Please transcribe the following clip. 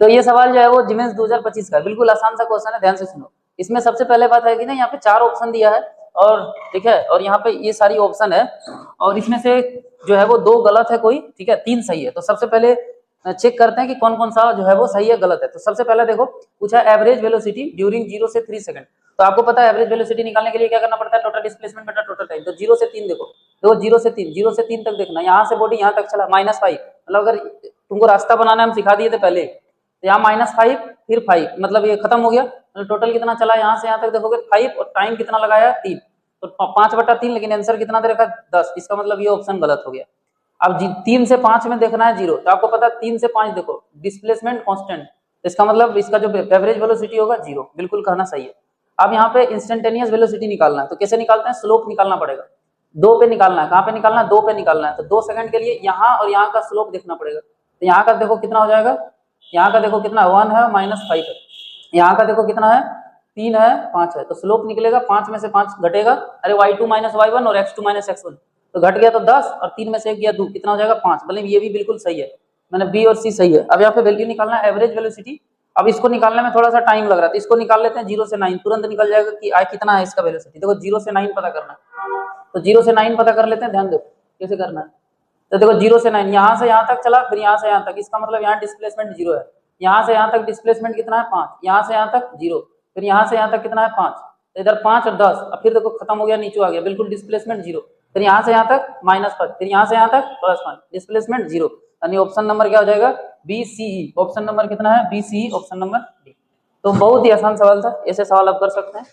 तो ये सवाल जो है वो जिमेंस 2025 का बिल्कुल आसान सा क्वेश्चन है, ध्यान से सुनो। इसमें सबसे पहले बात है कि ना यहाँ पे 4 ऑप्शन दिया है और ठीक है, और यहाँ पे ये सारी ऑप्शन है और इसमें से जो है वो 2 गलत है कोई, ठीक है, 3 सही है। तो सबसे पहले चेक करते हैं कि कौन कौन सा जो है वो सही है गलत है। तो सबसे पहला देखो पूछा एवरेज वेलोसिटी ड्यूरिंग 0 से 3 सेकंड। तो आपको पता है एवरेज वेलोसिटी निकालने के लिए क्या करना पड़ता है, टोटल डिस्प्लेसमेंट बटा टोटल टाइम। तो 0 से 3 देखो 0 से 3 तक देखना, यहाँ से बॉडी यहाँ तक चला -5, मतलब अगर तुमको रास्ता बनाना हम सिखा दिए थे पहले, तो यहाँ -5 फिर 5, मतलब ये खत्म हो गया। मतलब टोटल कितना चला यहाँ से यहाँ तक देखोगे 5 और टाइम कितना लगाया 3, तो 5/3, लेकिन आंसर कितना दे रखा 10। इसका मतलब ये ऑप्शन गलत हो गया। अब 3 से 5 में देखना है 0, तो आपको पता है 3 से 5 देखो डिस्प्लेसमेंट कांस्टेंट, इसका मतलब इसका जो एवरेज वेलोसिटी होगा 0, बिल्कुल कहना सही है। अब यहाँ पे इंस्टेंटेनियस वेलोसिटी निकालना है, तो कैसे निकालते हैं, स्लोप निकालना पड़ेगा। 2 पे निकालना है, कहाँ पे निकालना है, 2 पे निकालना है। तो 2 सेकंड के लिए यहाँ और यहाँ का स्लोप देखना पड़ेगा। तो यहाँ का देखो कितना हो जाएगा, यहाँ का देखो कितना 1 है -5 है, यहाँ का देखो कितना है 3 है 5 है, तो स्लोप निकलेगा 5 में से 5 घटेगा, अरे y2 - y1 और x2 - x1, तो घट गया तो 10 और 3 में से 1 गया 2, कितना हो जाएगा 5। मतलब ये भी बिल्कुल सही है, मैंने बी और सी सही है। अब यहाँ पे वैल्यू निकालना है एवरेज वेलोसिटी। अब इसको निकालने में थोड़ा सा टाइम लग रहा है, तो इसको निकाल लेते हैं 0 से 9, तुरंत निकल जाएगा कि कितना है इसका वेलोसिटी। देखो 0 से 9 पता करना है, तो 0 से 9 पता कर लेते हैं, ध्यान दो कैसे करना है। तो देखो 0 से 9 यहाँ से यहाँ तक चला, फिर यहाँ से यहाँ तक, इसका मतलब यहाँ डिस्प्लेसमेंट 0 है। यहाँ से यहाँ तक डिस्प्लेसमेंट कितना है 5, यहाँ से यहाँ तक 0, फिर यहाँ से यहाँ तक कितना है 5, तो इधर 5 और 10, अब फिर देखो खत्म हो गया, नीचे आ गया, बिल्कुल डिस्प्लेसमेंट 0, फिर यहाँ से यहाँ तक -5, फिर यहाँ से यहाँ तक +1, डिस्प्लेसमेंट 0। यानी ऑप्शन नंबर क्या हो जाएगा, BCE। ऑप्शन नंबर कितना है, BCE, ऑप्शन नंबर डी। तो बहुत ही आसान सवाल था, ऐसे सवाल आप कर सकते हैं।